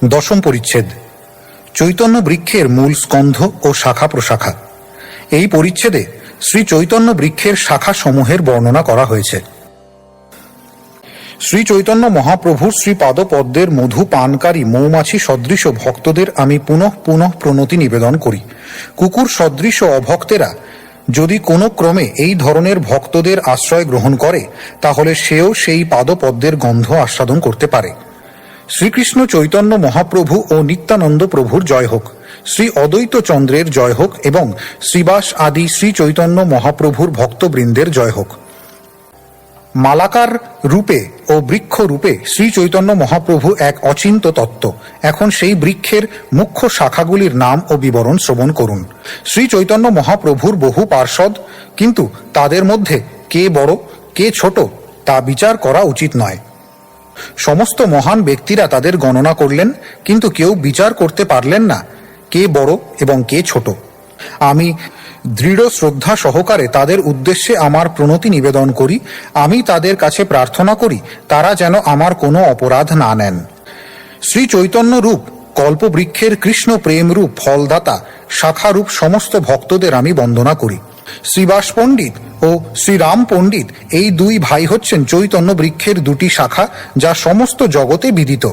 দশম পরিচ্ছেদ। চৈতন্য বৃক্ষের মূল স্কন্ধ ও শাখা প্রশাখা। এই পরিচ্ছেদে শ্রী চৈতন্য বৃক্ষের শাখা সমূহের বর্ণনা করা হয়েছে। শ্রী চৈতন্য মহাপ্রভুর শ্রীপাদপদ্মের মধু পানকারী মৌমাছি সদৃশ ভক্তদের আমি পুনঃ পুনঃ প্রণতি নিবেদন করি। কুকুর সদৃশ অভক্তেরা যদি কোনো ক্রমে এই ধরনের ভক্তদের আশ্রয় গ্রহণ করে, তাহলে সেও সেই পাদপদ্মের গন্ধ আস্বাদন করতে পারে। শ্রীকৃষ্ণ চৈতন্য মহাপ্রভু ও নিত্যানন্দ প্রভুর জয় হোক, শ্রী অদ্বৈত চন্দ্রের জয় হোক এবং শ্রীবাস আদি শ্রী চৈতন্য মহাপ্রভুর ভক্তবৃন্দের জয় হোক। মালাকার রূপে ও বৃক্ষ রূপে শ্রী চৈতন্য মহাপ্রভু এক অচিন্ত তত্ত্ব। এখন সেই বৃক্ষের মুখ্য শাখাগুলির নাম ও বিবরণ শ্রবণ করুন। শ্রী চৈতন্য মহাপ্রভুর বহু পার্ষদ, কিন্তু তাদের মধ্যে কে বড় কে ছোট তা বিচার করা উচিত নয়। সমস্ত মহান ব্যক্তিরা তাদের গণনা করলেন, কিন্তু কেউ বিচার করতে পারলেন না কে বড় এবং কে ছোট। আমি দৃঢ় শ্রদ্ধা সহকারে তাদের উদ্দেশ্যে আমার প্রণতি নিবেদন করি। আমি তাদের কাছে প্রার্থনা করি তারা যেন আমার কোনো অপরাধ না নেন। শ্রী চৈতন্য রূপ কল্পবৃক্ষের কৃষ্ণ প্রেম রূপ ফলদাতা শাখারূপ সমস্ত ভক্তদের আমি বন্দনা করি। শ্রীবাস পণ্ডিত ও শ্রীরাম পণ্ডিত এই দুই ভাই হচ্ছেন চৈতন্য বৃক্ষের দুটি শাখা, যা সমস্ত জগতে বিদিত।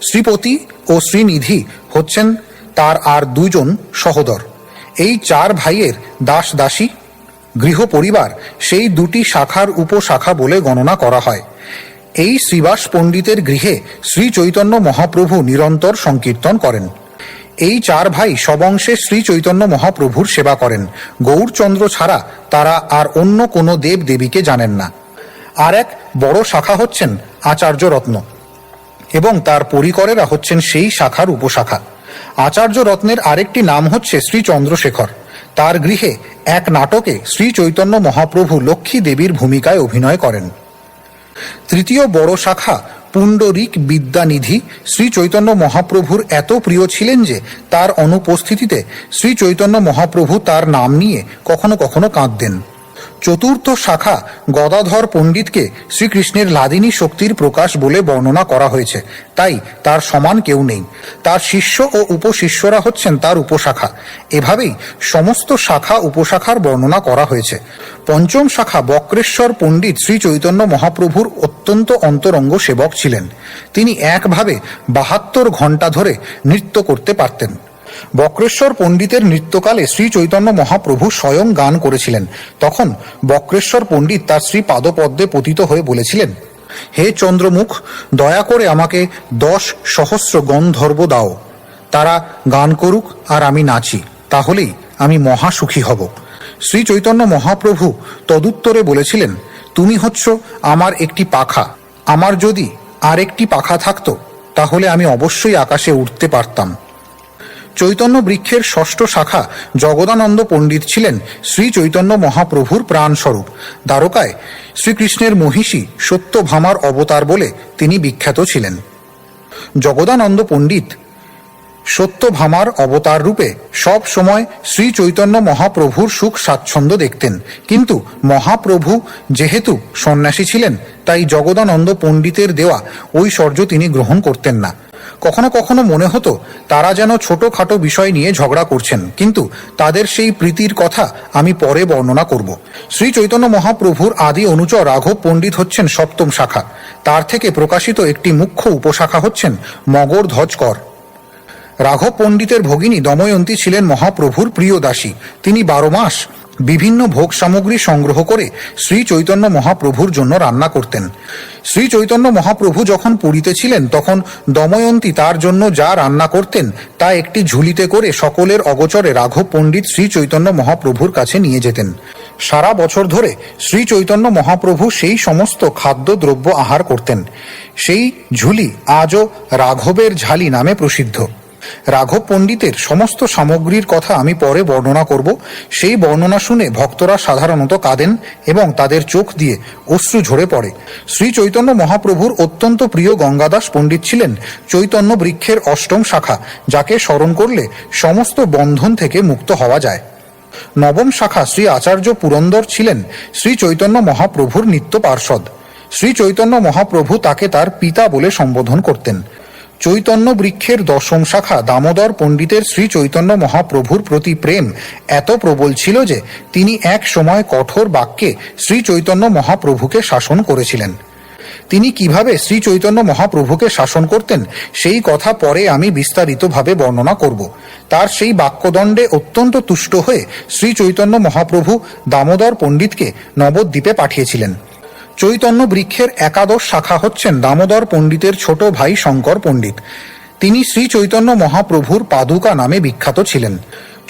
শ্রীপতি ও শ্রীনিধি হচ্ছেন তার আর দুজন সহোদর। এই চার ভাইয়ের দাস দাসী গৃহ পরিবার সেই দুটি শাখার উপশাখা বলে গণনা করা হয়। এই শ্রীবাস পণ্ডিতের গৃহে শ্রী চৈতন্য মহাপ্রভু নিরন্তর সংকীর্তন করেন। এই চার ভাই সবংশে শ্রী চৈতন্য মহাপ্রভুর সেবা করেন। গৌরচন্দ্র ছাড়া তারা আর অন্য কোনো দেব দেবীকে জানেন না। আর এক বড় শাখা হচ্ছেন আচার্য রত্ন এবং তার পরিকরেরা হচ্ছেন সেই শাখার উপশাখা। আচার্য রত্নের আরেকটি নাম হচ্ছে শ্রী চন্দ্রশেখর। তার গৃহে এক নাটকে শ্রী চৈতন্য মহাপ্রভু লক্ষ্মী দেবীর ভূমিকায় অভিনয় করেন। তৃতীয় বড় শাখা পুণ্ডরিক বিদ্যানিধি শ্রী চৈতন্য মহাপ্রভুর এত প্রিয় ছিলেন যে তার অনুপস্থিতিতে শ্রী চৈতন্য মহাপ্রভু তার নাম নিয়ে কখনো কখনো কাঁদতেন। চতুর্থ শাখা গদাধর পণ্ডিতকে শ্রীকৃষ্ণের লাদিনী শক্তির প্রকাশ বলে বর্ণনা করা হয়েছে, তাই তার সমান কেউ নেই। তার শিষ্য ও উপশিষ্যরা হচ্ছেন তার উপশাখা। এভাবেই সমস্ত শাখা উপশাখার বর্ণনা করা হয়েছে। পঞ্চম শাখা বক্রেশ্বর পণ্ডিত শ্রী চৈতন্য মহাপ্রভুর অত্যন্ত অন্তরঙ্গ সেবক ছিলেন। তিনি একভাবে 72 ঘণ্টা ধরে নৃত্য করতে পারতেন। বক্রেশ্বর পণ্ডিতের নৃত্যকালে শ্রী চৈতন্য মহাপ্রভু স্বয়ং গান করেছিলেন। তখন বক্রেশ্বর পণ্ডিত তার শ্রী পাদপদ্মে পতিত হয়ে বলেছিলেন, হে চন্দ্রমুখ, দয়া করে আমাকে 10 সহস্র গন্ধর্ব দাও। তারা গান করুক আর আমি নাচি, তাহলেই আমি মহাসুখী হব। শ্রী চৈতন্য মহাপ্রভু তদুত্তরে বলেছিলেন, তুমি হচ্ছ আমার একটি পাখা। আমার যদি আর একটি পাখা থাকতো তাহলে আমি অবশ্যই আকাশে উঠতে পারতাম। চৈতন্য বৃক্ষের ষষ্ঠ শাখা জগদানন্দ পণ্ডিত ছিলেন শ্রী চৈতন্য মহাপ্রভুর প্রাণস্বরূপ। দ্বারকায় শ্রীকৃষ্ণের মহিষী সত্যভামার অবতার বলে তিনি বিখ্যাত ছিলেন। জগদানন্দ পণ্ডিত সত্যভামার অবতার রূপে সব সময় শ্রী চৈতন্য মহাপ্রভুর সুখ স্বাচ্ছন্দ্য দেখতেন, কিন্তু মহাপ্রভু যেহেতু সন্ন্যাসী ছিলেন তাই জগদানন্দ পণ্ডিতের দেওয়া ঐশ্বর্য তিনি গ্রহণ করতেন না। কখনো কখনো মনে হতো তারা যেন ছোটখাটো বিষয় নিয়ে ঝগড়া করছেন, কিন্তু তাদের সেই প্রীতির কথা আমি পরে বর্ণনা করব। শ্রী চৈতন্য মহাপ্রভুর আদি অনুচর রাঘব পণ্ডিত হচ্ছেন সপ্তম শাখা। তার থেকে প্রকাশিত একটি মুখ্য উপশাখা হচ্ছেন মগধধ্বজ কর। রাঘব পণ্ডিতের ভগিনী দময়ন্তী ছিলেন মহাপ্রভুর প্রিয় দাসী। তিনি 12 মাস বিভিন্ন ভোগ সামগ্রী সংগ্রহ করে শ্রী চৈতন্য মহাপ্রভুর জন্য রান্না করতেন। শ্রী চৈতন্য মহাপ্রভু যখন পুরীতে ছিলেন তখন দময়ন্তী তার জন্য যা রান্না করতেন তা একটি ঝুলিতে করে সকলের অগোচরে রাঘব পণ্ডিত শ্রী চৈতন্য মহাপ্রভুর কাছে নিয়ে যেতেন। সারা বছর ধরে শ্রী চৈতন্য মহাপ্রভু সেই সমস্ত খাদ্যদ্রব্য আহার করতেন। সেই ঝুলি আজও রাঘবের ঝালি নামে প্রসিদ্ধ। রাঘব পণ্ডিতের সমস্ত সামগ্রীর কথা আমি পরে বর্ণনা করব। সেই বর্ণনা শুনে ভক্তরা সাধারণত কাঁদেন এবং তাদের চোখ দিয়ে অশ্রু ঝরে পড়ে। শ্রী চৈতন্য মহাপ্রভুর অত্যন্ত প্রিয় গঙ্গাদাস পণ্ডিত ছিলেন চৈতন্য বৃক্ষের অষ্টম শাখা, যাকে স্মরণ করলে সমস্ত বন্ধন থেকে মুক্ত হওয়া যায়। নবম শাখা শ্রী আচার্য পুরন্দর ছিলেন শ্রী চৈতন্য মহাপ্রভুর নিত্য পার্ষদ। শ্রী চৈতন্য মহাপ্রভু তাকে তার পিতা বলে সম্বোধন করতেন। চৈতন্য বৃক্ষের দশম শাখা দামোদর পণ্ডিতের শ্রী চৈতন্য মহাপ্রভুর প্রতি প্রেম এত প্রবল ছিল যে তিনি এক সময় কঠোর বাক্যে শ্রী চৈতন্য মহাপ্রভুকে শাসন করেছিলেন। তিনি কিভাবে শ্রী চৈতন্য মহাপ্রভুকে শাসন করতেন সেই কথা পরে আমি বিস্তারিতভাবে বর্ণনা করব। তার সেই বাক্যদণ্ডে অত্যন্ত তুষ্ট হয়ে শ্রী চৈতন্য মহাপ্রভু দামোদর পণ্ডিতকে নবদ্বীপে পাঠিয়েছিলেন। চৈতন্য বৃক্ষের একাদশ শাখা হচ্ছেন দামোদর পণ্ডিতের ছোট ভাই শঙ্কর পণ্ডিত। তিনি শ্রী চৈতন্য মহাপ্রভুর পাদুকা নামে বিখ্যাত ছিলেন।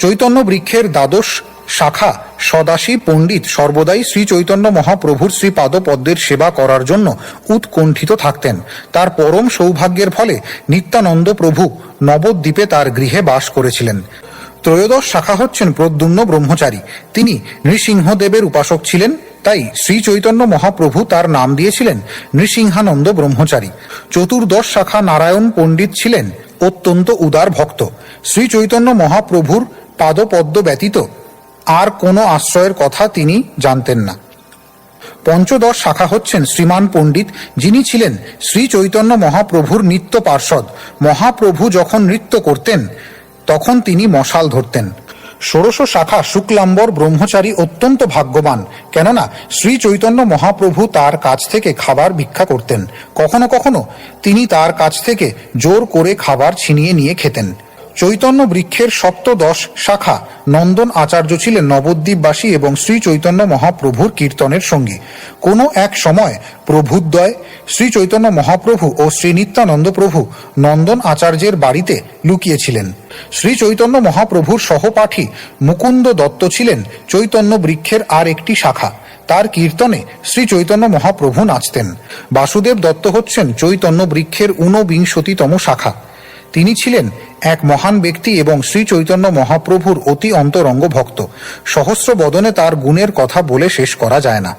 চৈতন্য বৃক্ষের দ্বাদশ শাখা সদাশিব পণ্ডিত সর্বদাই শ্রী চৈতন্য মহাপ্রভুর শ্রীপাদপদ্মের সেবা করার জন্য উৎকণ্ঠিত থাকতেন। তার পরম সৌভাগ্যের ফলে নিত্যানন্দ প্রভু নবদ্বীপে তার গৃহে বাস করেছিলেন। ত্রয়োদশ শাখা হচ্ছেন প্রদ্যুম্ন ব্রহ্মচারী। তিনি নৃসিংহদেবের উপাসক ছিলেন, তাই শ্রী চৈতন্য মহাপ্রভু তার নাম দিয়েছিলেন নৃসিংহানন্দ ব্রহ্মচারী। চতুর্দশ শাখা নারায়ণ পণ্ডিত ছিলেন অত্যন্ত উদার ভক্ত। শ্রী চৈতন্য মহাপ্রভুর পাদপদ্ম ব্যতীত আর কোনো আশ্রয়ের কথা তিনি জানতেন না। পঞ্চদশ শাখা হচ্ছেন শ্রীমান পণ্ডিত, যিনি ছিলেন শ্রী চৈতন্য মহাপ্রভুর নিত্য পার্ষদ। মহাপ্রভু যখন নৃত্য করতেন তখন তিনি মশাল ধরতেন। ষোড়শ শাখা শুক্লাম্বর ব্রহ্মচারী অত্যন্ত ভাগ্যবান, কেননা শ্রী চৈতন্য মহাপ্রভু তার কাছ থেকে খাবার ভিক্ষা করতেন। কখনো কখনো তিনি তার কাছ থেকে জোর করে খাবার ছিনিয়ে নিয়ে খেতেন। চৈতন্য বৃক্ষের সপ্তদশ শাখা নন্দন আচার্য ছিলেন নবদ্বীপবাসী এবং শ্রী চৈতন্য মহাপ্রভুর কীর্তনের সঙ্গী। কোনো এক সময় প্রভুদ্বয় শ্রী চৈতন্য মহাপ্রভু ও শ্রী নিত্যানন্দ প্রভু নন্দন আচার্যের বাড়িতে লুকিয়েছিলেন। শ্রী চৈতন্য মহাপ্রভুর সহপাঠী মুকুন্দ দত্ত ছিলেন চৈতন্য বৃক্ষের আর একটি শাখা। তার কীর্তনে শ্রী চৈতন্য মহাপ্রভু নাচতেন। বাসুদেব দত্ত হচ্ছেন চৈতন্য বৃক্ষের ঊনবিংশতিতম শাখা। তিনি ছিলেন এক মহান ব্যক্তি এবং শ্রী চৈতন্য মহাপ্রভুর অতি অন্তরঙ্গ ভক্ত। সহস্র বদনে তার গুণের কথা বলে শেষ করা যায় না।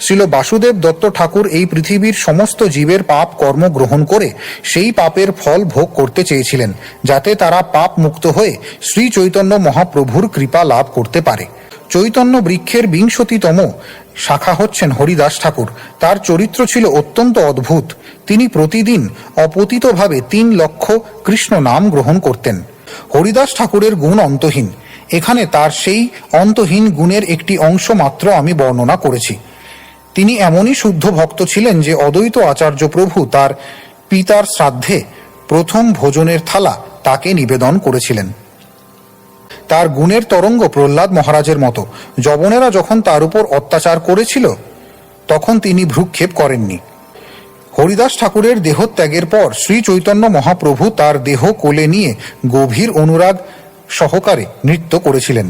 শ্রীল বাসুদেব দত্ত ঠাকুর এই পৃথিবীর সমস্ত জীবের পাপ কর্ম গ্রহণ করে সেই পাপের ফল ভোগ করতে চেয়েছিলেন, যাতে তারা পাপ মুক্ত হয়ে শ্রী চৈতন্য মহাপ্রভুর কৃপা লাভ করতে পারে। চৈতন্য বৃক্ষের বিংশতিতম শাখা হচ্ছেন হরিদাস ঠাকুর। তার চরিত্র ছিল অত্যন্ত অদ্ভুত। তিনি প্রতিদিন অপতিতভাবে 3 লক্ষ কৃষ্ণ নাম গ্রহণ করতেন। হরিদাস ঠাকুরের গুণ অন্তহীন। এখানে তার সেই অন্তহীন গুণের একটি অংশ মাত্র আমি বর্ণনা করেছি। তিনি এমনই শুদ্ধ ভক্ত ছিলেন যে অদ্বৈত আচার্য প্রভু তার পিতার শ্রাদ্ধে প্রথম ভোজনের থালা তাকে নিবেদন করেছিলেন। তার গুণের তরঙ্গ প্রহ্লাদ মহারাজের মতো। যবনেরা যখন তার উপর অত্যাচার করেছিল তখন তিনি ভ্রুক্ষেপ করেননি। হরিদাস ঠাকুরের দেহত্যাগের পর শ্রী চৈতন্য মহাপ্রভু তার দেহ কোলে নিয়ে গভীর অনুরাগ সহকারে নৃত্য করেছিলেন।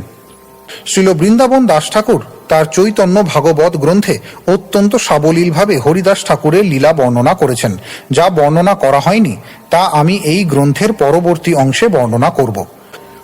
শ্রীল বৃন্দাবন দাস ঠাকুর তার চৈতন্য ভাগবত গ্রন্থে অত্যন্ত সাবলীলভাবে হরিদাস ঠাকুরের লীলা বর্ণনা করেছেন। যা বর্ণনা করা হয়নি তা আমি এই গ্রন্থের পরবর্তী অংশে বর্ণনা করব।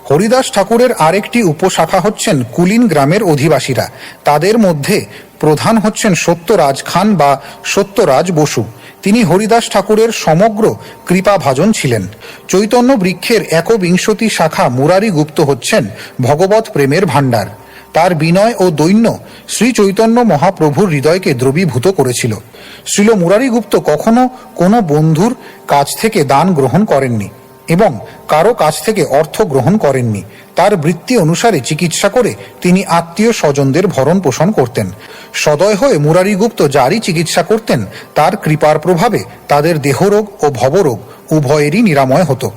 হরিদাস ঠাকুরের আরেকটি উপশাখা হচ্ছেন কুলিন গ্রামের অধিবাসীরা। তাদের মধ্যে প্রধান হচ্ছেন সত্যরাজ খান বা সত্যরাজ বসু। তিনি হরিদাস ঠাকুরের সমগ্র কৃপাভাজন ছিলেন। চৈতন্য বৃক্ষের ১বিংশতি শাখা মুরারি গুপ্ত হচ্ছেন ভগবত প্রেমের ভাণ্ডার। তার বিনয় ও দৈন্য শ্রী চৈতন্য মহাপ্রভুর হৃদয়কে দ্রবীভূত করেছিল। শ্রীল মুরারি গুপ্ত কখনো কোনো বন্ধুর কাছ থেকে দান গ্রহণ করেননি এবং কারো কাছ থেকে অর্থ গ্রহণ করেননি। তার বৃত্তি অনুসারে চিকিৎসা করে তিনি আত্মীয় স্বজনদের ভরণ পোষণ করতেন। সদয় হয়ে মুরারিগুপ্ত যারই চিকিৎসা করতেন তার কৃপার প্রভাবে তাদের দেহরোগ ও ভবরোগ উভয়েরই নিরাময় হতো।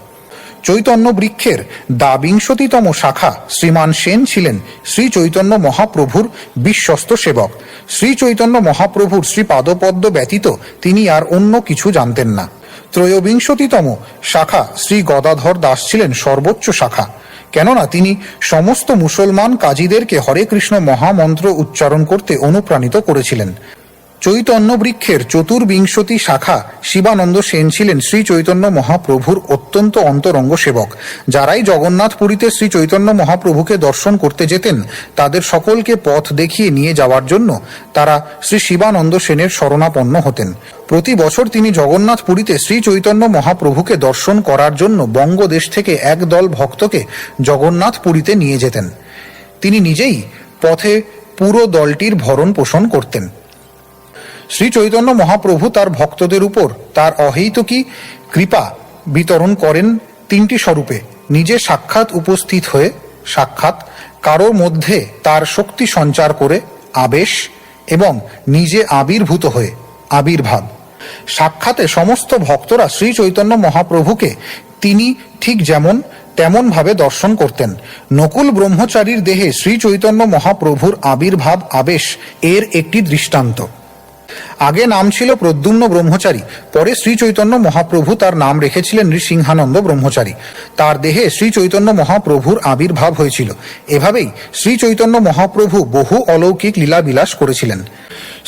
চৈতন্য বৃক্ষের দ্বাবিংশতিতম শাখা শ্রীমান সেন ছিলেন শ্রী চৈতন্য মহাপ্রভুর বিশ্বস্ত সেবক। শ্রী চৈতন্য মহাপ্রভুর শ্রীপাদপদ্ম ব্যতীত তিনি আর অন্য কিছু জানতেন না। ত্রয়োবিংশতিতম শাখা শ্রী গদাধর দাস ছিলেন সর্বোচ্চ শাখা, কেননা তিনি সমস্ত মুসলমান কাজীদেরকে হরে কৃষ্ণ মহামন্ত্র উচ্চারণ করতে অনুপ্রাণিত করেছিলেন। চৈতন্য বৃক্ষের চতুর্বিংশতি শাখা শিবানন্দ সেন ছিলেন শ্রী চৈতন্য মহাপ্রভুর অত্যন্ত অন্তরঙ্গ সেবক। যারাই জগন্নাথপুরীতে শ্রী চৈতন্য মহাপ্রভুকে দর্শন করতে যেতেন তাদের সকলকে পথ দেখিয়ে নিয়ে যাওয়ার জন্য তারা শ্রী শিবানন্দ সেনের শরণাপন্ন হতেন। প্রতি বছর তিনি জগন্নাথপুরীতে শ্রী চৈতন্য মহাপ্রভুকে দর্শন করার জন্য বঙ্গদেশ থেকে একদল ভক্তকে জগন্নাথপুরীতে নিয়ে যেতেন। তিনি নিজেই পথে পুরো দলটির ভরণ পোষণ করতেন। শ্রী চৈতন্য মহাপ্রভু তার ভক্তদের উপর তার অহৈতুকী কৃপা বিতরণ করেন তিনটি স্বরূপে: নিজে সাক্ষাৎ উপস্থিত হয়ে সাক্ষাৎ, কারোর মধ্যে তার শক্তি সঞ্চার করে আবেশ, এবং নিজে আবির্ভূত হয়ে আবির্ভাব। সাক্ষাতে সমস্ত ভক্তরা শ্রী চৈতন্য মহাপ্রভুকে তিনি ঠিক যেমন তেমন ভাবে দর্শন করতেন। নকুল ব্রহ্মচারীর দেহে শ্রী চৈতন্য মহাপ্রভুর আবির্ভাব আবেশ এর একটি দৃষ্টান্ত। আগে নাম ছিল প্রদ্যুম্ন ব্রহ্মচারী, পরে শ্রী চৈতন্য মহাপ্রভু তার নাম রেখেছিলেন নৃসিংহানন্দ ব্রহ্মচারী। তার দেহে শ্রী চৈতন্য মহাপ্রভুর আবির্ভাব হয়েছিল। এভাবেই শ্রী চৈতন্য মহাপ্রভু বহু অলৌকিক লীলাবিলাস করেছিলেন।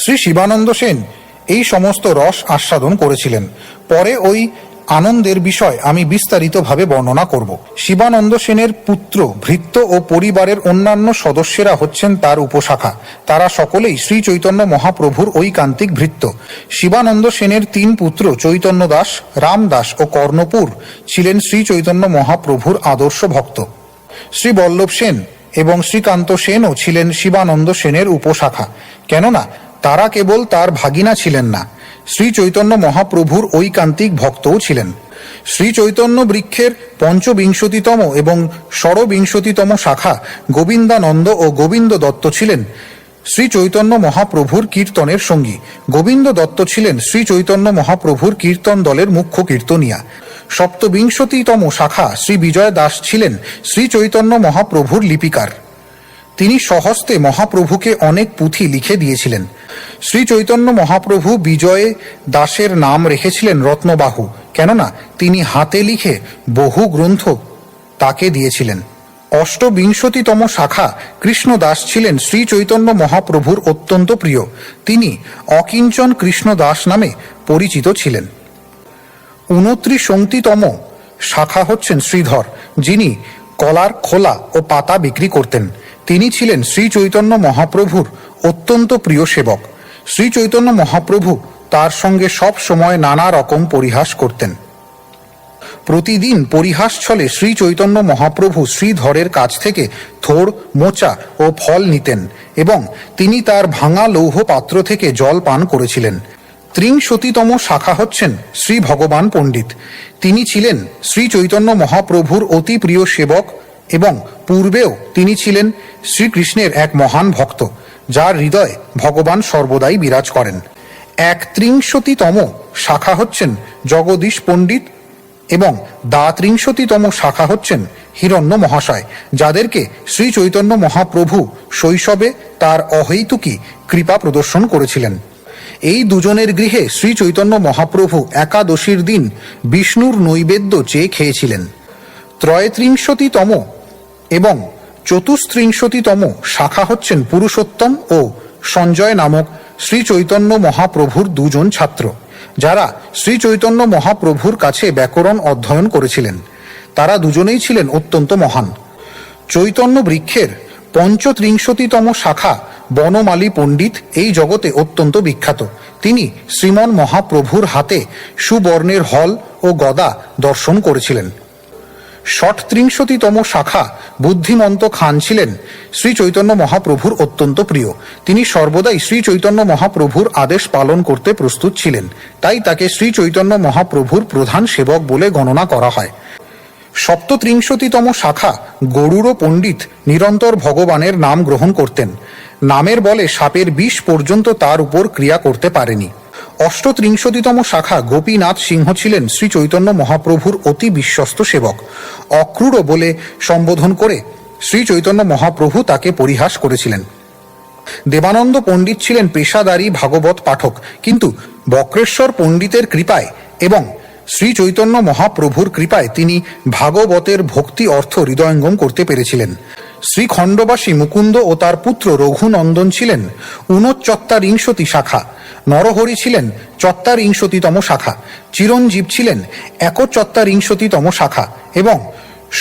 শ্রী শিবানন্দ সেন এই সমস্ত রস আস্বাদন করেছিলেন। পরে ওই আনন্দের বিষয় আমি বিস্তারিতভাবে বর্ণনা করব। শিবানন্দ সেনের পুত্র, ভৃত্য ও পরিবারের অন্যান্য সদস্যরা হচ্ছেন তার উপশাখা। তারা সকলেই শ্রী চৈতন্য মহাপ্রভুর ঐকান্তিক ভৃত্য। শিবানন্দ সেনের 3 পুত্র চৈতন্য দাস, রামদাস ও কর্ণপুর ছিলেন শ্রী চৈতন্য মহাপ্রভুর আদর্শ ভক্ত। শ্রী বল্লভ সেন এবং শ্রীকান্ত সেনও ছিলেন শিবানন্দ সেনের উপশাখা। কেননা তারা কেবল তার ভাগিনা ছিলেন না, শ্রী চৈতন্য মহাপ্রভুর ঐকান্তিক ভক্তও ছিলেন। শ্রী চৈতন্য বৃক্ষের ৫৫তম এবং ষড়বিংশতিতম শাখা গোবিন্দানন্দ ও গোবিন্দ দত্ত ছিলেন শ্রী চৈতন্য মহাপ্রভুর কীর্তনের সঙ্গী। গোবিন্দ দত্ত ছিলেন শ্রী চৈতন্য মহাপ্রভুর কীর্তন দলের মুখ্য কীর্তনিয়া। সপ্তবিংশতিতম শাখা শ্রী বিজয় দাস ছিলেন শ্রী চৈতন্য মহাপ্রভুর লিপিকার। তিনি স্বহস্তে মহাপ্রভুকে অনেক পুঁথি লিখে দিয়েছিলেন। শ্রী চৈতন্য মহাপ্রভু বিজয় দাসের নাম রেখেছিলেন রত্নবাহু, কেননা তিনি হাতে লিখে বহু গ্রন্থ তাকে দিয়েছিলেন। অষ্টবিংশতিতম শাখা কৃষ্ণ দাস ছিলেন শ্রী চৈতন্য মহাপ্রভুর অত্যন্ত প্রিয়। তিনি অকিঞ্চন কৃষ্ণ দাস নামে পরিচিত ছিলেন। ২৯তম শাখা হচ্ছেন শ্রীধর, যিনি কলার খোলা ও পাতা বিক্রি করতেন। তিনি ছিলেন শ্রী চৈতন্য মহাপ্রভুর অত্যন্ত প্রিয় সেবক। শ্রী চৈতন্য মহাপ্রভু তার সঙ্গে সব সময় নানা রকম পরিহাস করতেন। প্রতিদিন পরিহাস ছলে শ্রী চৈতন্য মহাপ্রভু শ্রীধরের কাছ থেকে থোড়, মোচা ও ফল নিতেন এবং তিনি তার ভাঙা লৌহ পাত্র থেকে জল পান করেছিলেন। ৩০তম শাখা হচ্ছেন শ্রী ভগবান পণ্ডিত। তিনি ছিলেন শ্রী চৈতন্য মহাপ্রভুর অতি প্রিয় সেবক এবং পূর্বেও তিনি ছিলেন শ্রীকৃষ্ণের এক মহান ভক্ত, যার হৃদয়ে ভগবান সর্বদাই বিরাজ করেন। ৩১তম শাখা হচ্ছেন জগদীশ পণ্ডিত এবং ৩২তম শাখা হচ্ছেন হিরণ্য মহাশয়, যাদেরকে শ্রী চৈতন্য মহাপ্রভু শৈশবে তার অহৈতুকী কৃপা প্রদর্শন করেছিলেন। এই দুজনের গৃহে শ্রী চৈতন্য মহাপ্রভু একাদশীর দিন বিষ্ণুর নৈবেদ্য চেয়ে খেয়েছিলেন। ৩৩তম এবং ৩৪তম শাখা হচ্ছেন পুরুষোত্তম ও সঞ্জয় নামক শ্রী চৈতন্য মহাপ্রভুর 2 জন ছাত্র, যারা শ্রী চৈতন্য মহাপ্রভুর কাছে ব্যাকরণ অধ্যয়ন করেছিলেন। তারা দুজনেই ছিলেন অত্যন্ত মহান। চৈতন্য বৃক্ষের ৩৫তম শাখা বনমালী পণ্ডিত এই জগতে অত্যন্ত বিখ্যাত। তিনি শ্রীমন মহাপ্রভুর হাতে সুবর্ণের হল ও গদা দর্শন করেছিলেন। ৩৭তম শাখা বুদ্ধিমন্ত খান ছিলেন শ্রী চৈতন্য মহাপ্রভুর অত্যন্ত প্রিয়। তিনি সর্বদাই শ্রী চৈতন্য মহাপ্রভুর আদেশ পালন করতে প্রস্তুত ছিলেন, তাই তাকে শ্রী চৈতন্য মহাপ্রভুর প্রধান সেবক বলে গণনা করা হয়। ৩৭তম শাখা গরুড় পণ্ডিত নিরন্তর ভগবানের নাম গ্রহণ করতেন। নামের বলে সাপের বিষ পর্যন্ত তার উপর ক্রিয়া করতে পারেনি। ৩৮তম শাখা গোপীনাথ সিংহ ছিলেন শ্রী চৈতন্য মহাপ্রভুর অতি বিশ্বস্ত সেবক। অক্রূর বলে সম্বোধন করে শ্রী চৈতন্য মহাপ্রভু তাকে পরিহাস করেছিলেন। দেবানন্দ পণ্ডিত ছিলেন পেশাদারী ভাগবত পাঠক, কিন্তু বক্রেশ্বর পণ্ডিতের কৃপায় এবং শ্রী চৈতন্য মহাপ্রভুর কৃপায় তিনি ভাগবতের ভক্তি অর্থ হৃদয়ঙ্গম করতে পেরেছিলেন। শ্রীখণ্ডবাসী মুকুন্দ ও তার পুত্র রঘুনন্দন ছিলেন ৩৯ শাখা। নরহরি ছিলেন ৪৪তম শাখা। চিরঞ্জীব ছিলেন ৪১তম শাখা এবং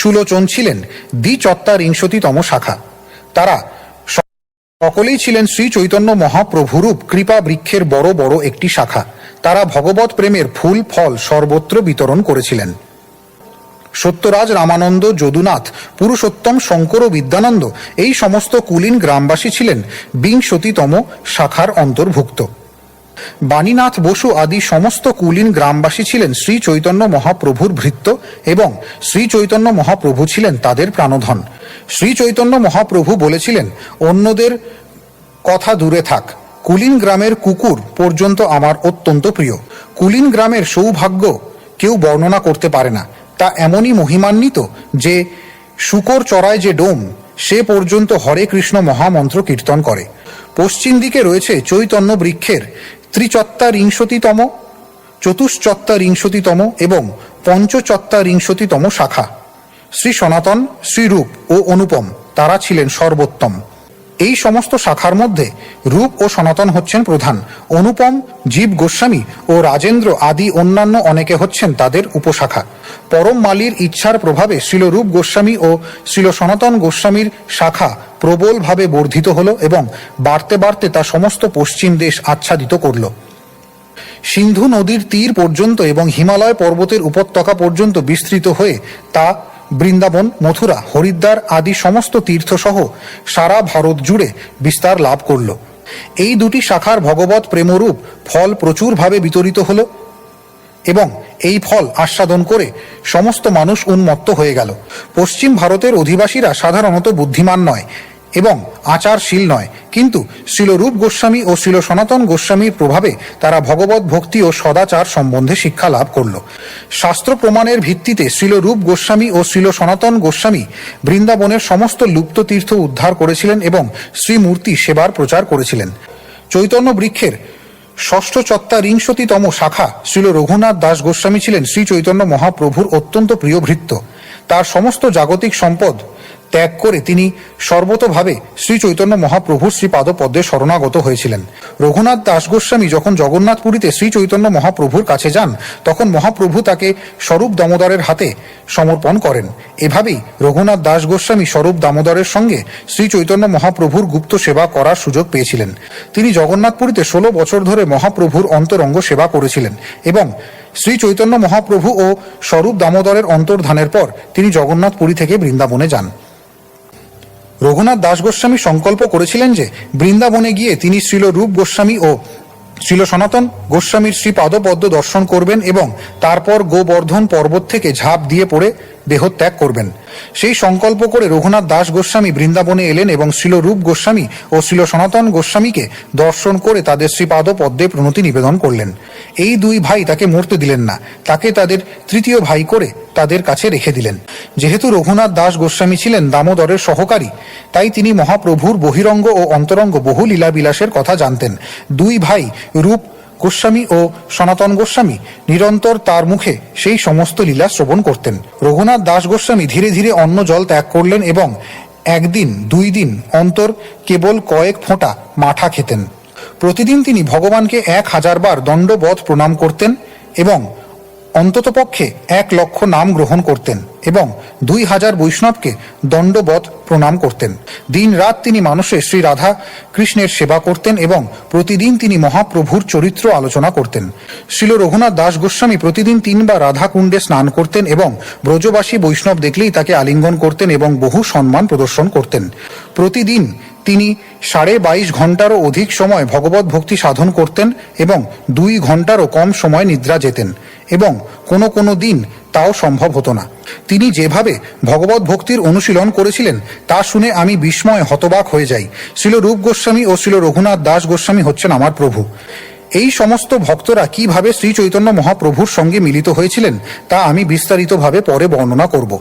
সুলোচন ছিলেন ৪৪তম শাখা। তারা সকলেই ছিলেন শ্রী চৈতন্য মহাপ্রভুরূপ কৃপা বৃক্ষের বড় বড় একটি শাখা। তারা ভগবত প্রেমের ফুল ফল সর্বত্র বিতরণ করেছিলেন। সত্যরাজ, রামানন্দ, যদুনাথ, পুরুষোত্তম, শঙ্কর ও বিদ্যানন্দ এই সমস্ত কুলীন গ্রামবাসী ছিলেন ২০তম শাখার অন্তর্ভুক্ত। বাণীনাথ বসু আদি সমস্ত কুলীন গ্রামবাসী ছিলেন শ্রী চৈতন্য মহাপ্রভুর ভৃত্য এবং শ্রী চৈতন্য মহাপ্রভু ছিলেন তাদের প্রাণধন। শ্রী চৈতন্য মহাপ্রভু বলেছিলেন, অন্যদের কথা দূরে থাক, কুলীন গ্রামের কুকুর পর্যন্ত আমার অত্যন্ত প্রিয়। কুলীন গ্রামের সৌভাগ্য কেউ বর্ণনা করতে পারে না। তা এমনই মহিমান্বিত যে শুকর চড়ায় যে ডোম, সে পর্যন্ত হরে কৃষ্ণ মহামন্ত্র কীর্তন করে। পশ্চিম দিকে রয়েছে চৈতন্য বৃক্ষের ত্রিচত্বারিংশতিতম, চতুশ্চত্বারিংশতিতম এবং পঞ্চচত্বারিংশতিতম শাখা। শ্রী সনাতন, শ্রীরূপ ও অনুপম তারা ছিলেন সর্বোত্তম। এই সমস্ত শাখার মধ্যে রূপ ও সনাতন হচ্ছেন প্রধান। অনুপম, জীব গোস্বামী ও রাজেন্দ্র আদি অন্যান্য অনেকে হচ্ছেন তাদের উপশাখা। পরম মালির ইচ্ছার প্রভাবে শ্রীল রূপ গোস্বামী ও শ্রীল সনাতন গোস্বামীর শাখা প্রবলভাবে বর্ধিত হল এবং বাড়তে বাড়তে তা সমস্ত পশ্চিম দেশ আচ্ছাদিত করল। সিন্ধু নদীর তীর পর্যন্ত এবং হিমালয় পর্বতের উপত্যকা পর্যন্ত বিস্তৃত হয়ে তা বৃন্দাবন, মথুরা, হরিদ্বার আদি সমস্ত তীর্থসহ সারা ভারত জুড়ে বিস্তার লাভ করল। এই দুটি শাখার ভগবত প্রেমরূপ ফল প্রচুরভাবে বিতরিত হল এবং এই ফল আস্বাদন করে সমস্ত মানুষ উন্মত্ত হয়ে গেল। পশ্চিম ভারতের অধিবাসীরা সাধারণত বুদ্ধিমান নয় এবং আচারশীল নয়, কিন্তু শ্রীলরূপ গোস্বামী ও শ্রীল সনাতন গোস্বামীর প্রভাবে তারা ভগবত ভক্তি ও সদাচার সম্বন্ধে শিক্ষা লাভ করল। শাস্ত্র প্রমাণের ভিত্তিতে শ্রীলরূপ গোস্বামী ও শ্রীল সনাতন গোস্বামী বৃন্দাবনের সমস্ত লুপ্ত তীর্থ উদ্ধার করেছিলেন এবং শ্রীমূর্তি সেবার প্রচার করেছিলেন। চৈতন্য বৃক্ষের ষষ্ঠচত্বারিংশতিতম শাখা শ্রীল রঘুনাথ দাস গোস্বামী ছিলেন শ্রী চৈতন্য মহাপ্রভুর অত্যন্ত প্রিয় ভৃত্য। তার সমস্ত জাগতিক সম্পদ ত্যাগ করে তিনি সর্বতোভাবে শ্রী চৈতন্য মহাপ্রভুর শ্রীপাদ পদ্মে শরণাগত হয়েছিলেন। রঘুনাথ দাস গোস্বামী যখন জগন্নাথপুরীতে শ্রী চৈতন্য মহাপ্রভুর কাছে যান, তখন মহাপ্রভু তাকে স্বরূপ দামোদরের হাতে সমর্পণ করেন। এভাবেই রঘুনাথ দাস গোস্বামী স্বরূপ দামোদরের সঙ্গে শ্রী চৈতন্য মহাপ্রভুর গুপ্ত সেবা করার সুযোগ পেয়েছিলেন। তিনি জগন্নাথপুরীতে 16 বছর ধরে মহাপ্রভুর অন্তরঙ্গ সেবা করেছিলেন এবং শ্রী চৈতন্য মহাপ্রভু ও স্বরূপ দামোদরের অন্তর্ধানের পর তিনি জগন্নাথপুরী থেকে বৃন্দাবনে যান। রঘুনাথ দাস গোস্বামী সংকল্প করেছিলেন যে বৃন্দাবনে গিয়ে তিনি শ্রীল রূপ গোস্বামী ও শ্রীল সনাতন গোস্বামীর শ্রীপাদপদ্ম দর্শন করবেন এবং তারপর গোবর্ধন পর্বত থেকে ঝাঁপ দিয়ে পড়ে দেহত্যাগ করবেন। সেই সংকল্প করে রঘুনাথ দাস গোস্বামী বৃন্দাবনে এলেন এবং শ্রীল রূপ গোস্বামী ও শ্রীল সনাতন গোস্বামীকে দর্শন করে তাদের শ্রীপাদ পদ্মে প্রণতি নিবেদন করলেন। এই দুই ভাই তাকে মরতে দিলেন না, তাকে তাদের তৃতীয় ভাই করে তাদের কাছে রেখে দিলেন। যেহেতু রঘুনাথ দাস গোস্বামী ছিলেন দামোদরের সহকারী, তাই তিনি মহাপ্রভুর বহিরঙ্গ ও অন্তরঙ্গ বহু লীলাবিলাসের কথা জানতেন। দুই ভাই রূপ গোস্বামী ও সনাতন গোস্বামী নিরন্তর তার মুখে সেই সমস্ত লীলা শ্রবণ করতেন। রঘুনাথ দাস গোস্বামী ধীরে ধীরে অন্ন জল ত্যাগ করলেন এবং একদিন 2 দিন অন্তর কেবল কয়েক ফোঁটা মাঠা খেতেন। প্রতিদিন তিনি ভগবানকে 1000 বার দণ্ডবধ প্রণাম করতেন এবং অন্ততপক্ষে 1 লক্ষ নাম গ্রহণ করতেন এবং 2000 বৈষ্ণবকে দণ্ডবধ প্রণাম করতেন। দিন রাত তিনি মানুষের শ্রী রাধা কৃষ্ণের সেবা করতেন এবং প্রতিদিন তিনি মহাপ্রভুর চরিত্র আলোচনা করতেন। শ্রীল রঘুনাথ দাস গোস্বামী প্রতিদিন 3 বার রাধা কুণ্ডে স্নান করতেন এবং ব্রজবাসী বৈষ্ণব দেখলেই তাকে আলিঙ্গন করতেন এবং বহু সম্মান প্রদর্শন করতেন। প্রতিদিন তিনি 22.5 ঘন্টারও অধিক সময় ভগবত ভক্তি সাধন করতেন এবং 2 ঘন্টারও কম সময় নিদ্রা যেতেন এবং কোনো দিন তাও সম্ভব হতো না। তিনি যেভাবে ভগবত ভক্তির অনুশীলন করেছিলেন তা শুনে আমি বিস্ময়ে হতবাক হয়ে যাই। শ্রীল রূপ গোস্বামী ও শ্রীল রঘুনাথ দাস গোস্বামী হচ্ছেন আমার প্রভু। এই সমস্ত ভক্তরা কিভাবে শ্রী চৈতন্য মহাপ্রভুর সঙ্গে মিলিত হয়েছিলেন তা আমি বিস্তারিতভাবে পরে বর্ণনা করব।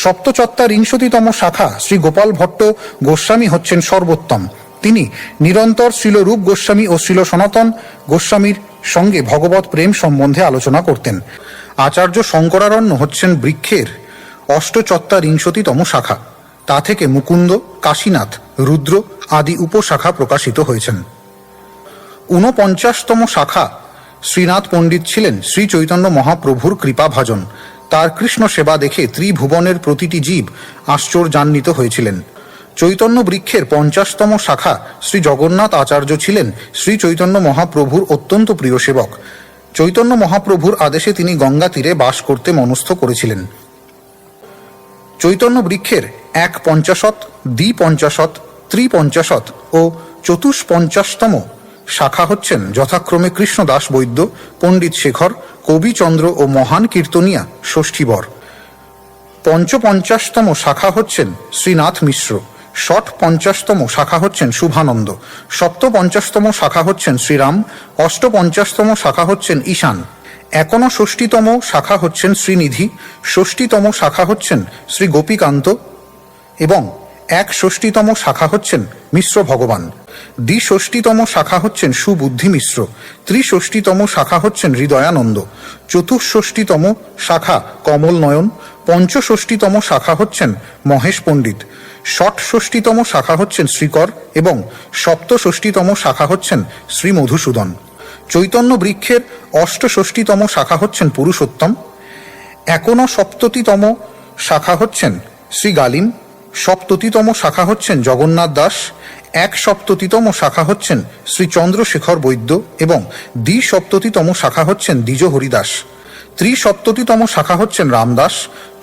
সপ্তচত্বারিংশতিতম শাখা শ্রী গোপাল ভট্ট গোস্বামী হচ্ছেন সর্বোত্তম। তিনি নিরন্তর শ্রীল রূপ গোস্বামী ও শ্রীল সনাতন গোস্বামীর সঙ্গে ভগবত প্রেম সম্বন্ধে আলোচনা করতেন। আচার্য শঙ্করারণ্য হচ্ছেন বৃক্ষের অষ্টচত্বারিংশতিতম শাখা। তা থেকে মুকুন্দ, কাশীনাথ, রুদ্র আদি উপশাখা প্রকাশিত হয়েছেন। 49তম শাখা শ্রীনাথ পণ্ডিত ছিলেন শ্রী চৈতন্য মহাপ্রভুর কৃপাভাজন। তার কৃষ্ণ সেবা দেখে ত্রিভুবনের প্রতিটি জীব আশ্চর্যান্বিত হয়েছিলেন। চৈতন্য বৃক্ষের 50তম শাখা শ্রী জগন্নাথ আচার্য ছিলেন শ্রী চৈতন্য মহাপ্রভুর অত্যন্ত প্রিয় সেবক। চৈতন্য মহাপ্রভুর আদেশে তিনি গঙ্গা তীরে বাস করতে মনস্থ করেছিলেন। চৈতন্য বৃক্ষের 1/50, 2/50, 3/50 ও 54তম শাখা হচ্ছেন যথাক্রমে কৃষ্ণদাস বৈদ্য, পণ্ডিত শেখর, কবিচন্দ্র ও মহান কীর্তনিয়া ষষ্ঠীবর। পঞ্চপঞ্চাশতম শাখা হচ্ছেন শ্রীনাথ মিশ্র। ষট পঞ্চাশতম শাখা হচ্ছেন শুভানন্দ। সপ্তপঞ্চাশতম শাখা হচ্ছেন শ্রীরাম। অষ্টপঞ্চাশতম শাখা হচ্ছেন ঈশান। ৬১তম শাখা হচ্ছেন শ্রীনিধি। ষষ্ঠীতম শাখা হচ্ছেন শ্রী গোপীকান্ত এবং ৬১তম শাখা হচ্ছেন মিশ্র ভগবান। দ্বিষষ্ঠীতম শাখা হচ্ছেন সুবুদ্ধি মিশ্র। ত্রিষষ্ঠীতম শাখা হচ্ছেন হৃদয়ানন্দ। চতুষ্ষষ্ঠীতম শাখা কমল নয়ন। পঞ্চষষ্ঠীতম শাখা হচ্ছেন মহেশ পণ্ডিত। ষটষষ্ঠীতম শাখা হচ্ছেন শ্রীকর এবং সপ্তষষ্ঠীতম শাখা হচ্ছেন শ্রী মধুসূদন। চৈতন্য বৃক্ষের অষ্টষষ্ঠীতম শাখা হচ্ছেন পুরুষোত্তম। ৬৯তম শাখা হচ্ছেন শ্রী গালিম। সপ্ততিতম শাখা হচ্ছেন জগন্নাথ দাস। ১৭০তম শাখা হচ্ছেন শ্রী চন্দ্রশেখর বৈদ্য এবং দ্বিসপ্ততিতম শাখা হচ্ছেন দ্বিজ হরিদাস। ত্রিসপ্ততিতম শাখা হচ্ছেন রামদাস।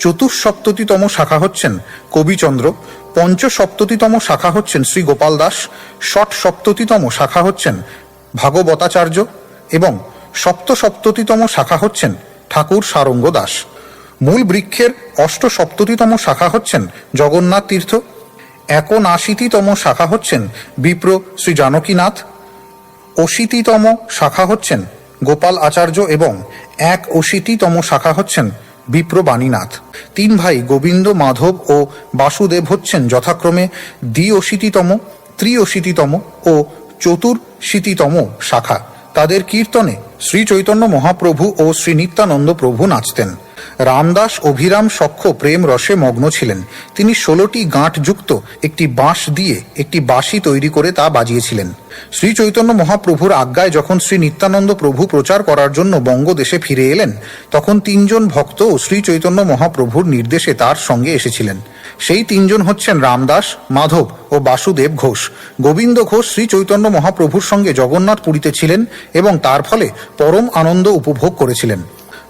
চতুঃসপ্ততিতম শাখা হচ্ছেন কবিচন্দ্র। পঞ্চসপ্ততিতম শাখা হচ্ছেন শ্রী গোপাল দাস। ষটসপ্ততিতম শাখা হচ্ছেন ভাগবতাচার্য এবং সপ্তসপ্ততিতম শাখা হচ্ছেন ঠাকুর সারঙ্গ দাস। মূল বৃক্ষের অষ্টসপ্ততিতম শাখা হচ্ছেন জগন্নাথ তীর্থ। ৭৯তম শাখা হচ্ছেন বিপ্র শ্রী জানকীনাথ। ৮০তম শাখা হচ্ছেন গোপাল আচার্য এবং ৮১তম শাখা হচ্ছেন বিপ্র বাণীনাথ। তিন ভাই গোবিন্দ, মাধব ও বাসুদেব হচ্ছেন যথাক্রমে ৮২তম, ৮৩তম ও ৮৪তম শাখা। তাদের কীর্তনে শ্রী চৈতন্য মহাপ্রভু ও শ্রী নিত্যানন্দ প্রভু নাচতেন। রামদাস অভিরাম সখ্য প্রেম রসে মগ্ন ছিলেন। তিনি ১৬টি গাঁটযুক্ত একটি বাঁশ দিয়ে একটি বাঁশি তৈরি করে তা বাজিয়েছিলেন। শ্রী চৈতন্য মহাপ্রভুর আজ্ঞায় যখন শ্রী নিত্যানন্দ প্রভু প্রচার করার জন্য বঙ্গদেশে ফিরে এলেন, তখন ৩জন ভক্ত ও শ্রী চৈতন্য মহাপ্রভুর নির্দেশে তার সঙ্গে এসেছিলেন। সেই ৩জন হচ্ছেন রামদাস, মাধব ও বাসুদেব ঘোষ। গোবিন্দ ঘোষ শ্রী চৈতন্য মহাপ্রভুর সঙ্গে জগন্নাথ পুরীতে ছিলেন এবং তার ফলে পরম আনন্দ উপভোগ করেছিলেন।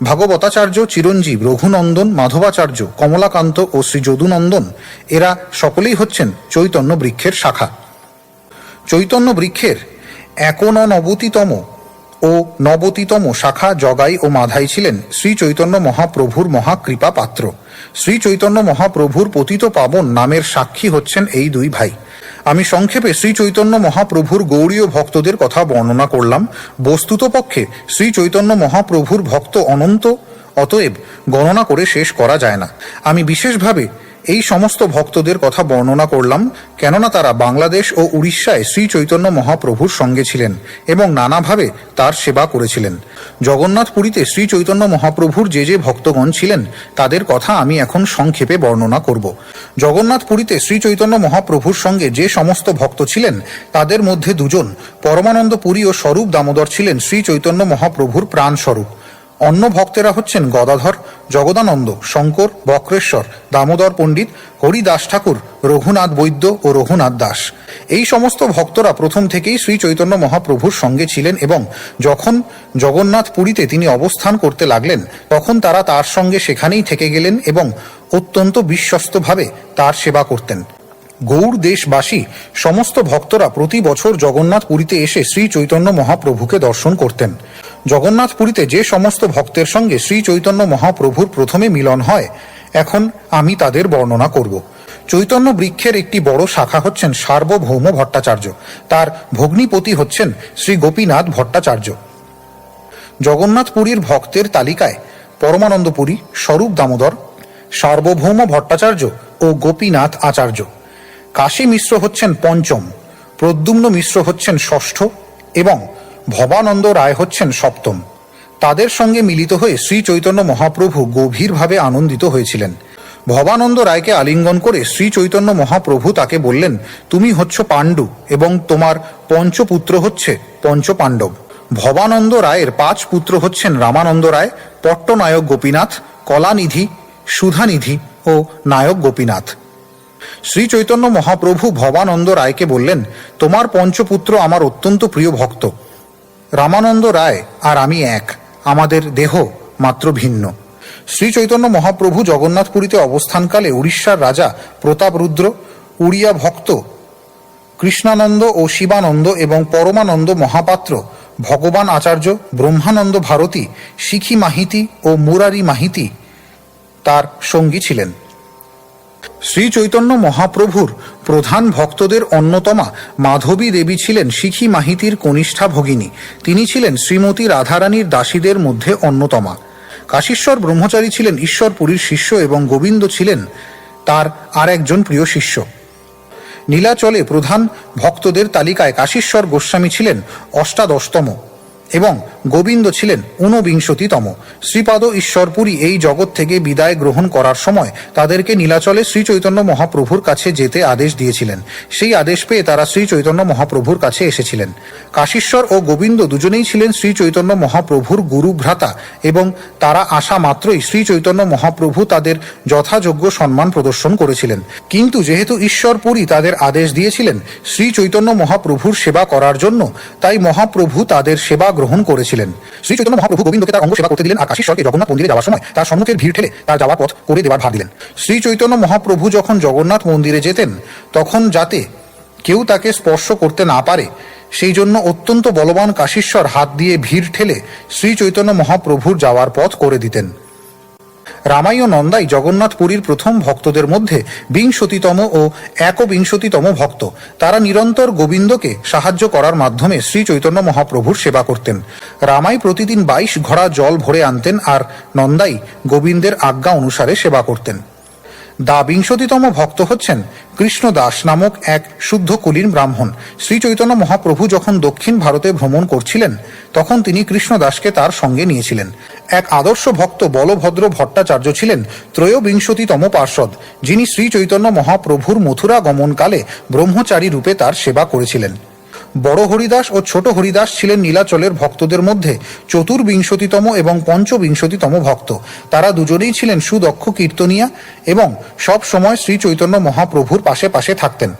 ভাগবতাচার্য, চিরঞ্জীব, রঘুনন্দন, মাধবাচার্য, কমলাকান্ত ও শ্রী যদুনন্দন এরা সকলেই হচ্ছেন চৈতন্য বৃক্ষের শাখা। চৈতন্য বৃক্ষের ৯১তম ও ৯০তম শাখা জগাই ও মাধাই ছিলেন শ্রী চৈতন্য মহাপ্রভুর মহাকৃপা পাত্র। শ্রী চৈতন্য মহাপ্রভুর পতিত পাবন নামের সাক্ষী হচ্ছেন এই দুই ভাই। আমি সংক্ষেপে শ্রী চৈতন্য মহাপ্রভুর গৌড়ীয় ভক্তদের কথা বর্ণনা করলাম। বস্তুতপক্ষে শ্রী চৈতন্য মহাপ্রভুর ভক্ত অনন্ত, অতএব গণনা করে শেষ করা যায় না। আমি বিশেষভাবে এই সমস্ত ভক্তদের কথা বর্ণনা করলাম কেননা তারা বাংলাদেশ ও উড়িষ্যায় শ্রী চৈতন্য মহাপ্রভুর সঙ্গে ছিলেন এবং নানাভাবে তার সেবা করেছিলেন। জগন্নাথ পুরীতে শ্রী চৈতন্য মহাপ্রভুর যে যে ভক্তগণ ছিলেন তাদের কথা আমি এখন সংক্ষেপে বর্ণনা করব। জগন্নাথ পুরীতে শ্রী চৈতন্য মহাপ্রভুর সঙ্গে যে সমস্ত ভক্ত ছিলেন তাদের মধ্যে দুজন পরমানন্দ পুরী ও স্বরূপ দামোদর ছিলেন শ্রী চৈতন্য মহাপ্রভুর প্রাণস্বরূপ। অন্য ভক্তেরা হচ্ছেন গদাধর, জগদানন্দ, শঙ্কর, বক্রেশ্বর, দামোদর পণ্ডিত, হরিদাস ঠাকুর, রঘুনাথ বৈদ্য ও রঘুনাথ দাস। এই সমস্ত ভক্তরা প্রথম থেকেই শ্রী চৈতন্য মহাপ্রভুর সঙ্গে ছিলেন এবং যখন জগন্নাথ পুরীতে তিনি অবস্থান করতে লাগলেন তখন তারা তার সঙ্গে সেখানেই থেকে গেলেন এবং অত্যন্ত বিশ্বস্তভাবে তার সেবা করতেন। গৌড় দেশবাসী সমস্ত ভক্তরা প্রতি বছর জগন্নাথ পুরীতে এসে শ্রী চৈতন্য মহাপ্রভুকে দর্শন করতেন। জগন্নাথ পুরীতে যে সমস্ত ভক্তের সঙ্গে শ্রী চৈতন্য মহাপ্রভুর প্রথমে মিলন হয় এখন আমি তাদের বর্ণনা করব। চৈতন্য বৃক্ষের একটি বড় শাখা হচ্ছেন সার্বভৌম ভট্টাচার্য। তার ভগ্নিপতি হচ্ছেন শ্রী গোপীনাথ ভট্টাচার্য। জগন্নাথ পুরীর ভক্তের তালিকায় পরমানন্দ পুরী, স্বরূপ দামোদর, সার্বভৌম ভট্টাচার্য ও গোপীনাথ আচার্য। কাশী মিশ্র হচ্ছেন পঞ্চম, প্রদ্যুম্ন মিশ্র হচ্ছেন ষষ্ঠ এবং ভবানন্দ রায় হচ্ছেন সপ্তম। তাদের সঙ্গে মিলিত হয়ে শ্রী চৈতন্য মহাপ্রভু গভীরভাবে আনন্দিত হয়েছিলেন। ভবানন্দ রায়কে আলিঙ্গন করে শ্রী চৈতন্য মহাপ্রভু তাকে বললেন, তুমি হচ্ছ পাণ্ডু এবং তোমার পঞ্চপুত্র হচ্ছে পঞ্চপাণ্ডব। ভবানন্দ রায়ের ৫ পুত্র হচ্ছেন রামানন্দ রায়, পট্টনায়ক গোপীনাথ, কলানিধি, সুধানিধি ও নায়ক গোপীনাথ। শ্রী চৈতন্য মহাপ্রভু ভবানন্দ রায়কে বললেন, তোমার পঞ্চপুত্র আমার অত্যন্ত প্রিয় ভক্ত। রামানন্দ রায় আর আমি এক, আমাদের দেহ মাত্র ভিন্ন। শ্রী চৈতন্য মহাপ্রভু জগন্নাথপুরীতে অবস্থানকালে উড়িষ্যার রাজা প্রতাপরুদ্র, উড়িয়া ভক্ত কৃষ্ণানন্দ ও শিবানন্দ এবং পরমানন্দ মহাপাত্র, ভগবান আচার্য, ব্রহ্মানন্দ ভারতী, শিখি মাহিতি ও মুরারি মাহিতি তার সঙ্গী ছিলেন। শ্রী চৈতন্য মহাপ্রভুর প্রধান ভক্তদের অন্যতমা মাধবী দেবী ছিলেন শিখি মাহিতির কনিষ্ঠা ভগিনী। তিনি ছিলেন শ্রীমতী রাধারানীর দাসীদের মধ্যে অন্যতমা। কাশীশ্বর ব্রহ্মচারী ছিলেন ঈশ্বরপুরীর শিষ্য এবং গোবিন্দ ছিলেন তার আর একজন প্রিয় শিষ্য। নীলাচলে প্রধান ভক্তদের তালিকায় কাশীশ্বর গোস্বামী ছিলেন অষ্টাদশতম এবং গোবিন্দ ছিলেন ঊনবিংশতিতম। শ্রীপাদ ঈশ্বরপুরী এই জগৎ থেকে বিদায় গ্রহণ করার সময় তাদেরকে নীলাচলে শ্রী চৈতন্য মহাপ্রভুর কাছে যেতে আদেশ দিয়েছিলেন। সেই আদেশ পেয়ে তারা শ্রী চৈতন্য মহাপ্রভুর কাছে এসেছিলেন। কাশীশ্বর ও গোবিন্দ দুজনেই ছিলেন শ্রী চৈতন্য মহাপ্রভুর গুরু ভ্রাতা এবং তারা আসা মাত্রই শ্রী চৈতন্য মহাপ্রভু তাদের যথাযোগ্য সম্মান প্রদর্শন করেছিলেন। কিন্তু যেহেতু ঈশ্বরপুরী তাদের আদেশ দিয়েছিলেন শ্রী চৈতন্য মহাপ্রভুর সেবা করার জন্য, তাই মহাপ্রভু তাদের সেবা গ্রহণ করেছিলেন। শ্রী চৈতন্য মহাপ্রভু গোবিন্দকে তার অঙ্গ সেবা করতে দিলেন আর কাশীশ্বরকে জগন্নাথ মন্দিরে যাওয়ার সময় তার সম্মুখের ভিড় ঠেলে তার যাওয়ার পথ করে দেওয়ার ভার দিলেন। শ্রী চৈতন্য মহাপ্রভু যখন জগন্নাথ মন্দিরে যেতেন তখন যাতে কেউ তাকে স্পর্শ করতে না পারে সেই জন্য অত্যন্ত বলবান কাশীশ্বর হাত দিয়ে ভিড় ঠেলে শ্রী চৈতন্য মহাপ্রভুর যাওয়ার পথ করে দিতেন। রামাই ও নন্দাই জগন্নাথপুরীর প্রথম ভক্তদের মধ্যে ২০তম ও ১বিংশতিতম ভক্ত। তারা নিরন্তর গোবিন্দকে সাহায্য করার মাধ্যমে শ্রী চৈতন্য মহাপ্রভুর সেবা করতেন। রামাই প্রতিদিন ২২ ঘড়া জল ভরে আনতেন আর নন্দাই গোবিন্দের আজ্ঞা অনুসারে সেবা করতেন। ২২তম ভক্ত হচ্ছেন কৃষ্ণদাস নামক এক শুদ্ধ কুলীন ব্রাহ্মণ। শ্রী চৈতন্য মহাপ্রভু যখন দক্ষিণ ভারতে ভ্রমণ করছিলেন তখন তিনি কৃষ্ণদাসকে তার সঙ্গে নিয়েছিলেন। এক আদর্শ ভক্ত বলভদ্র ভট্টাচার্য ছিলেন ৩৩তম পার্ষদ, যিনি শ্রী চৈতন্য মহাপ্রভুর মথুরা গমনকালে ব্রহ্মচারী রূপে তার সেবা করেছিলেন। বড় হরিদাস ও ছোট হরিদাস ছিলেন নীলাচলের ভক্তদের মধ্যে ৪৪তম এবং ৫৫তম ভক্ত। তারা দুজনেই ছিলেন সুদক্ষ কীর্তনিয়া এবং সব সময় শ্রী চৈতন্য মহাপ্রভুর পাশে পাশে থাকতেন।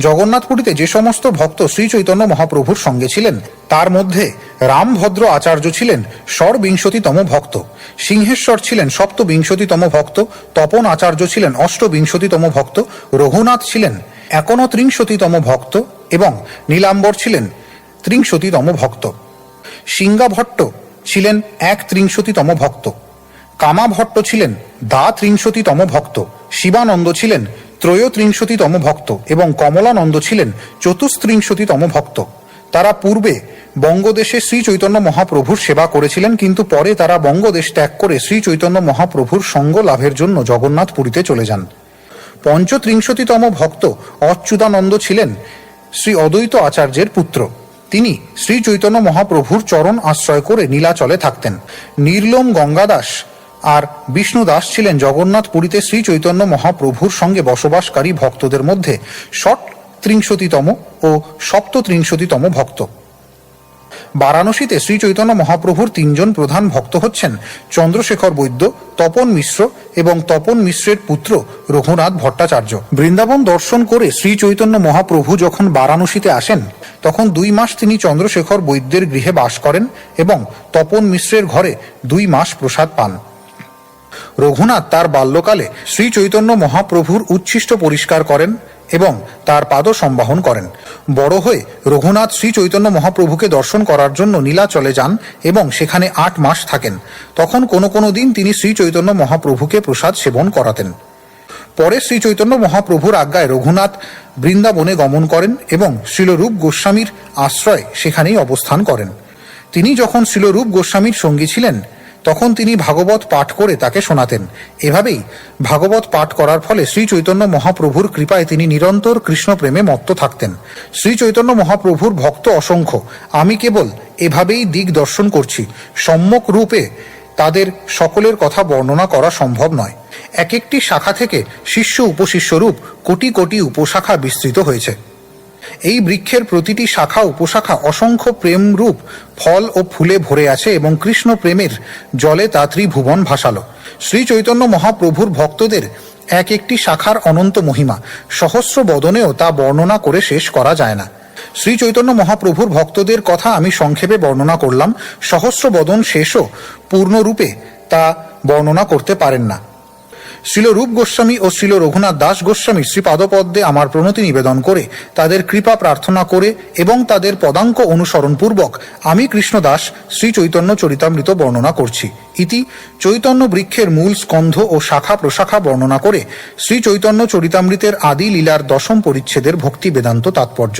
জগন্নাথপুরীতে যে সমস্ত ভক্ত শ্রী চৈতন্য মহাপ্রভুর সঙ্গে ছিলেন তার মধ্যে রামভদ্র আচার্য ছিলেন ষড়বিংশতিতম ভক্ত, সিংহেশ্বর ছিলেন সপ্তবিংশতিতম ভক্ত, তপন আচার্য ছিলেন অষ্টবিংশতিতম ভক্ত, রঘুনাথ ছিলেন ৩১তম ভক্ত এবং নীলাম্বর ছিলেন ৩০তম ভক্ত। সিঙ্গা ভট্ট ছিলেন ১৩তম ভক্ত, কামা ভট্ট ছিলেন ৩০তম ভক্ত, শিবানন্দ ছিলেন ৩৩তম ভক্ত এবং কমলানন্দ ছিলেন ৩৪তম ভক্ত। তারা পূর্বে বঙ্গদেশে শ্রী চৈতন্য মহাপ্রভুর সেবা করেছিলেন, কিন্তু পরে তারা বঙ্গদেশ ত্যাগ করে শ্রী চৈতন্য মহাপ্রভুর সঙ্গ লাভের জন্য জগন্নাথপুরীতে চলে যান। ৩৫তম ভক্ত অচ্যুতানন্দ ছিলেন শ্রী অদ্বৈত আচার্যের পুত্র। তিনি শ্রী চৈতন্য মহাপ্রভুর চরণ আশ্রয় করে নীলাচলে থাকতেন। নির্লোম গঙ্গাদাস আর বিষ্ণুদাস ছিলেন জগন্নাথপুরীতে শ্রী চৈতন্য মহাপ্রভুর সঙ্গে বসবাসকারী ভক্তদের মধ্যে ৩৬তম ও ৩৭তম ভক্ত। বারাণসীতে শ্রী চৈতন্য মহাপ্রভুর ৩জন প্রধান ভক্ত হচ্ছেন চন্দ্রশেখর বৈদ্য, তপন মিশ্র এবং তপন মিশ্রের পুত্র রঘুনাথ ভট্টাচার্য। বৃন্দাবন দর্শন করে শ্রী চৈতন্য মহাপ্রভু যখন বারাণসীতে আসেন তখন ২ মাস তিনি চন্দ্রশেখর বৈদ্যের গৃহে বাস করেন এবং তপন মিশ্রের ঘরে ২ মাস প্রসাদ পান। রঘুনাথ তার বাল্যকালে শ্রী চৈতন্য মহাপ্রভুর উচ্ছিষ্ট পরিষ্কার করেন এবং তার পাদ সম্বাহন করেন। বড় হয়ে রঘুনাথ শ্রী চৈতন্য মহাপ্রভুকে দর্শন করার জন্য নীলাচলে যান এবং সেখানে ৮ মাস থাকেন। তখন কোনো কোনো দিন তিনি শ্রী চৈতন্য মহাপ্রভুকে প্রসাদ সেবন করাতেন। পরে শ্রী চৈতন্য মহাপ্রভুর আজ্ঞায় রঘুনাথ বৃন্দাবনে গমন করেন এবং শ্রীলরূপ গোস্বামীর আশ্রয় সেখানেই অবস্থান করেন। তিনি যখন শ্রীলরূপ গোস্বামীর সঙ্গী ছিলেন তখন তিনি ভাগবত পাঠ করে তাকে শোনাতেন। এভাবেই ভাগবত পাঠ করার ফলে শ্রী চৈতন্য মহাপ্রভুর কৃপায় তিনি নিরন্তর কৃষ্ণ প্রেমে মত্ত থাকতেন। শ্রী চৈতন্য মহাপ্রভুর ভক্ত অসংখ্য। আমি কেবল এভাবেই দিক দর্শন করছি, সম্যক রূপে তাদের সকলের কথা বর্ণনা করা সম্ভব নয়। এক একটি শাখা থেকে শিষ্য উপশিষ্য রূপ কোটি কোটি উপশাখা বিস্তৃত হয়েছে। এই বৃক্ষের প্রতিটি শাখা উপশাখা অসংখ্য প্রেম রূপ ফল ও ফুলে ভরে আছে এবং কৃষ্ণ প্রেমের জলে তা ত্রিভুবন ভাসালো। শ্রী চৈতন্য মহাপ্রভুর ভক্তদের এক একটি শাখার অনন্ত মহিমা, সহস্র বদনেও তা বর্ণনা করে শেষ করা যায় না। শ্রী চৈতন্য মহাপ্রভুর ভক্তদের কথা আমি সংক্ষেপে বর্ণনা করলাম। সহস্র বদন শেষও পূর্ণরূপে তা বর্ণনা করতে পারেন না। শ্রীল রূপ গোস্বামী ও শ্রীল রঘুনাথ দাস গোস্বামী শ্রীপাদপদ্মে আমার প্রণতি নিবেদন করে তাদের কৃপা প্রার্থনা করে এবং তাদের পদাঙ্ক অনুসরণ পূর্বক আমি কৃষ্ণদাস শ্রী চৈতন্য চরিতামৃত বর্ণনা করছি। ইতি চৈতন্য বৃক্ষের মূল স্কন্ধ ও শাখা প্রশাখা বর্ণনা করে শ্রী চৈতন্য চরিতামৃতের আদি লীলার দশম পরিচ্ছেদের ভক্তি বেদান্ত তাৎপর্য।